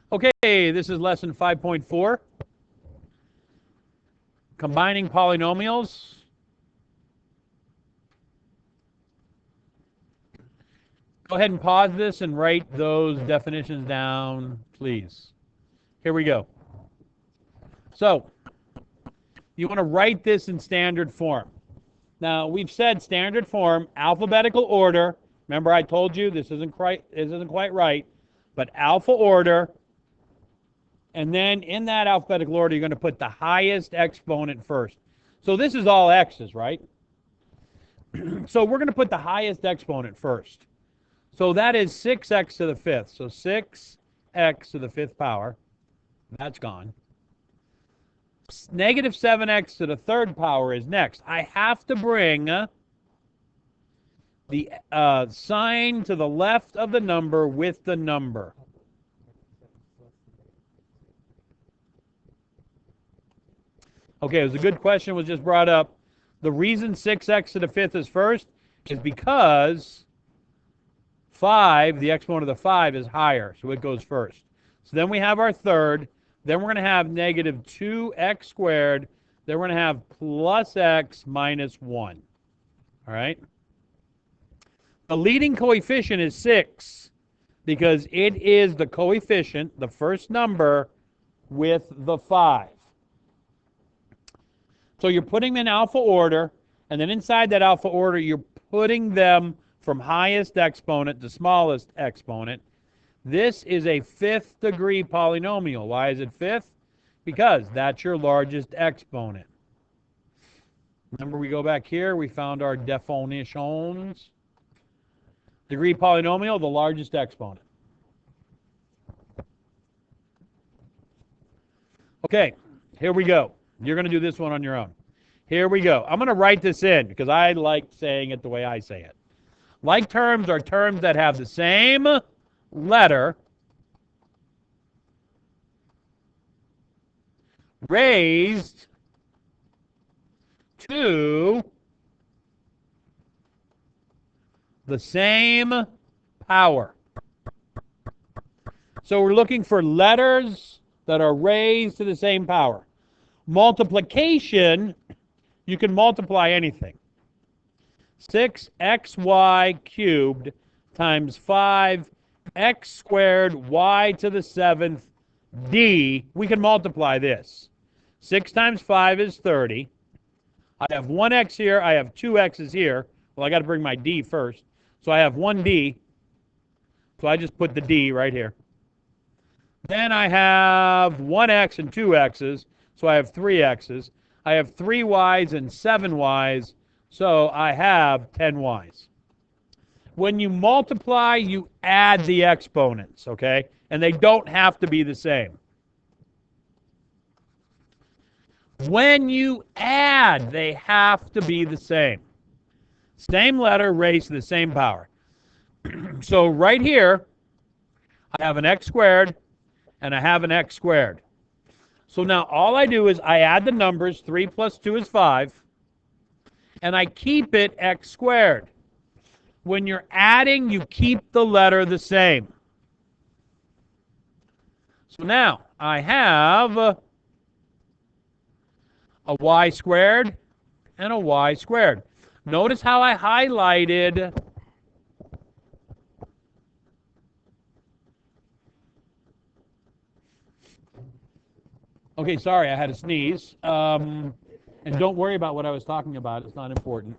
Okay, this is lesson 5.4. Combining polynomials. Go ahead and pause this and write those definitions down, please. Here we go. So, you want to write this in standard form. Now, we've said standard form, alphabetical order. Remember, I told you this isn't quite right, but alpha order. And then in that alphabetical order, you're going to put the highest exponent first. So this is all x's, right? So we're going to put the highest exponent first. So that is 6x to the fifth. So 6x to the fifth power. That's gone. Negative 7x to the third power is next. I have to bring the sign to the left of the number with the number. Okay, it was a good question, was just brought up. The reason 6x to the fifth is first is because 5, the exponent of the 5, is higher, so it goes first. So then we have our third. Then we're going to have negative 2x squared. Then we're going to have plus x minus 1. All right? The leading coefficient is 6 because it is the coefficient, the first number, with the 5. So you're putting them in alpha order, and then inside that alpha order, you're putting them from highest exponent to smallest exponent. This is a fifth degree polynomial. Why is it fifth? Because that's your largest exponent. Remember, we go back here, we found our definitions. Degree polynomial, the largest exponent. Okay, here we go. You're going to do this one on your own. Here we go. I'm going to write this in because I like saying it the way I say it. Like terms are terms that have the same letter raised to the same power. So we're looking for letters that are raised to the same power. Multiplication, you can multiply anything. 6xy cubed times 5x squared y to the 7th d. We can multiply this. 6 times 5 is 30. I have 1x here. I have 2 x's here. Well, I got to bring my d first. So I have 1d. So I just put the d right here. Then I have 1x and 2 x's. So I have 3 x's. I have 3 y's and 7 y's. So I have 10 y's. When you multiply, you add the exponents, okay? And they don't have to be the same. When you add, they have to be the same. Same letter raised to the same power. So right here, I have an x squared and I have an x squared. So now all I do is I add the numbers. 3 plus 2 is 5. And I keep it x squared. When you're adding, you keep the letter the same. So now I have a y squared and a y squared. Notice how I highlighted okay, sorry, I had a sneeze. And don't worry about what I was talking about. It's not important.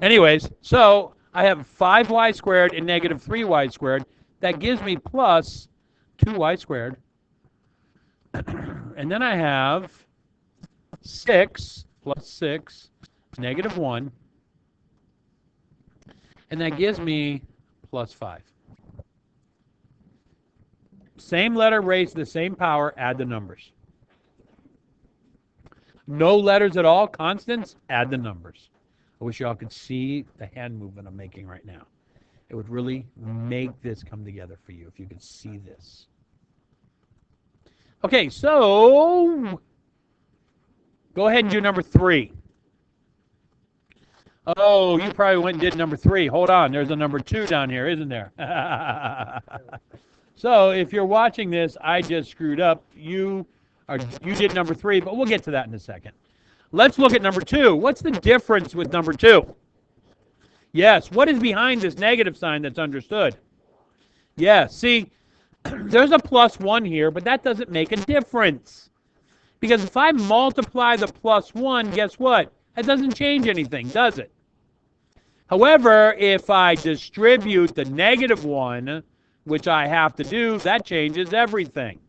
Anyways, so I have 5y squared and negative 3y squared. That gives me plus 2y squared. And then I have 6 plus 6, negative 1. And that gives me plus 5. Same letter raised to the same power, add the numbers. No letters at all, constants, add the numbers. I wish y'all could see the hand movement I'm making right now. It would really make this come together for you if you could see this. Okay, so go ahead and do number 3. Oh, you probably went and did number 3. Hold on, there's a number 2 down here, isn't there? So if you're watching this, I just screwed up. You did number 3, but we'll get to that in a second. Let's look at number 2. What's the difference with number 2? Yes, what is behind this negative sign that's understood? Yes, see, there's a plus 1 here, but that doesn't make a difference. Because if I multiply the plus 1, guess what? That doesn't change anything, does it? However, if I distribute the negative 1, which I have to do, that changes everything.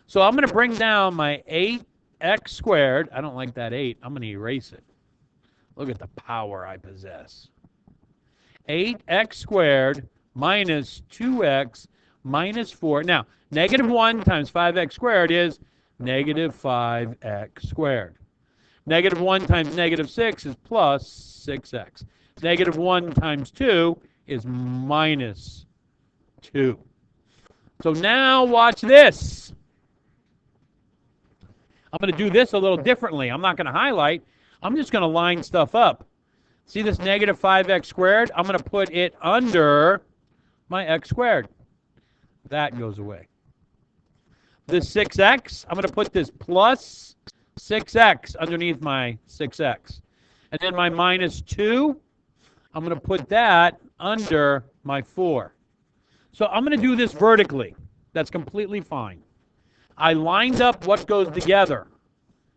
So I'm going to bring down my 8x squared. I don't like that 8. I'm going to erase it. Look at the power I possess. 8x squared minus 2x minus 4. Now, negative 1 times 5x squared is negative 5x squared. Negative 1 times negative 6 is plus 6x. Negative 1 times 2 is minus 2. So now watch this. I'm going to do this a little differently. I'm not going to highlight. I'm just going to line stuff up. See this negative 5x squared? I'm going to put it under my x squared. That goes away. This 6x, I'm going to put this plus 6x underneath my 6x. And then my minus 2, I'm going to put that under my 4. So I'm going to do this vertically. That's completely fine. I lined up what goes together.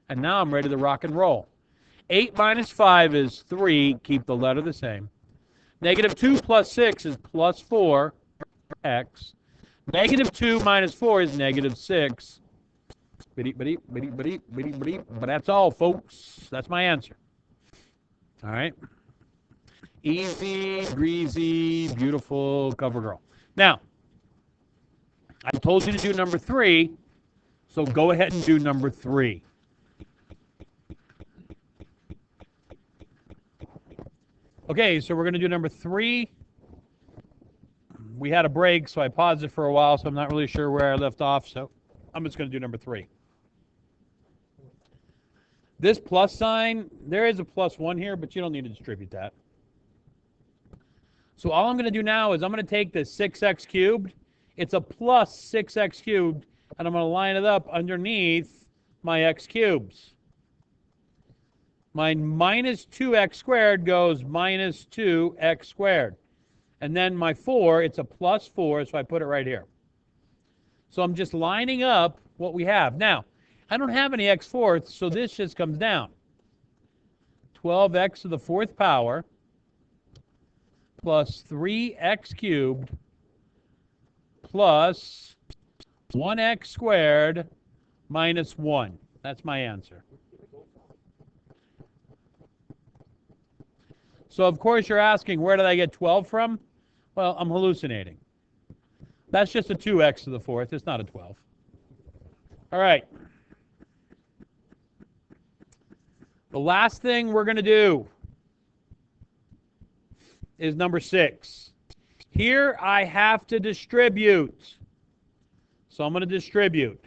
And now I'm ready to rock and roll. 8 minus 5 is 3. Keep the letter the same. Negative 2 plus 6 is plus 4x. Negative 2 minus 4 is negative 6. But that's all, folks. That's my answer. All right. Easy, breezy, beautiful cover girl. Now, I told you to do number 3, so go ahead and do number 3. Okay, so we're going to do number 3. We had a break, so I paused it for a while, so I'm not really sure where I left off, so I'm just going to do number 3. This plus sign, there is a plus 1 here, but you don't need to distribute that. So all I'm going to do now is I'm going to take this 6x cubed. It's a plus 6x cubed, and I'm going to line it up underneath my x cubes. My minus 2x squared goes minus 2x squared. And then my 4, it's a plus 4, so I put it right here. So I'm just lining up what we have. Now, I don't have any x fourths, so this just comes down. 12x to the 4th power plus 3x cubed plus 1x squared minus 1. That's my answer. So, of course, you're asking, where did I get 12 from? Well, I'm hallucinating. That's just a 2x to the 4th. It's not a 12. All right. The last thing we're going to do is number 6. Here I have to distribute. So I'm going to distribute.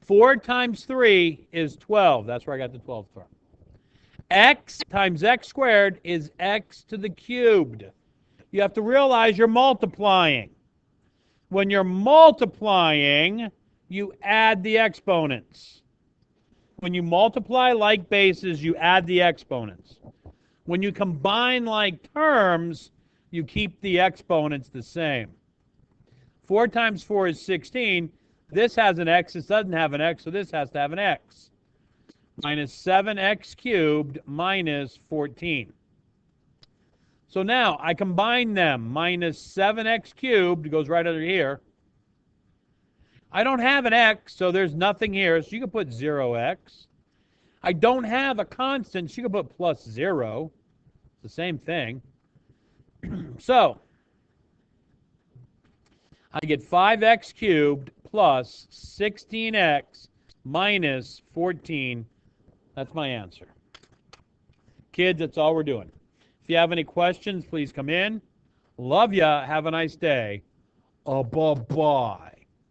4 times 3 is 12. That's where I got the 12 from. X times x squared is x to the cubed. You have to realize you're multiplying. When you're multiplying, you add the exponents. When you multiply like bases, you add the exponents. When you combine like terms, you keep the exponents the same. 4 times 4 is 16. This has an x. This doesn't have an x, so this has to have an x. Minus 7x cubed minus 14. So now I combine them. Minus 7x cubed goes right under here. I don't have an x, so there's nothing here, so you can put 0x. I don't have a constant, so you can put plus 0. It's the same thing. So I get 5x cubed plus 16x minus 14. That's my answer. Kids, that's all we're doing. If you have any questions, please come in. Love ya. Have a nice day. Bye-bye.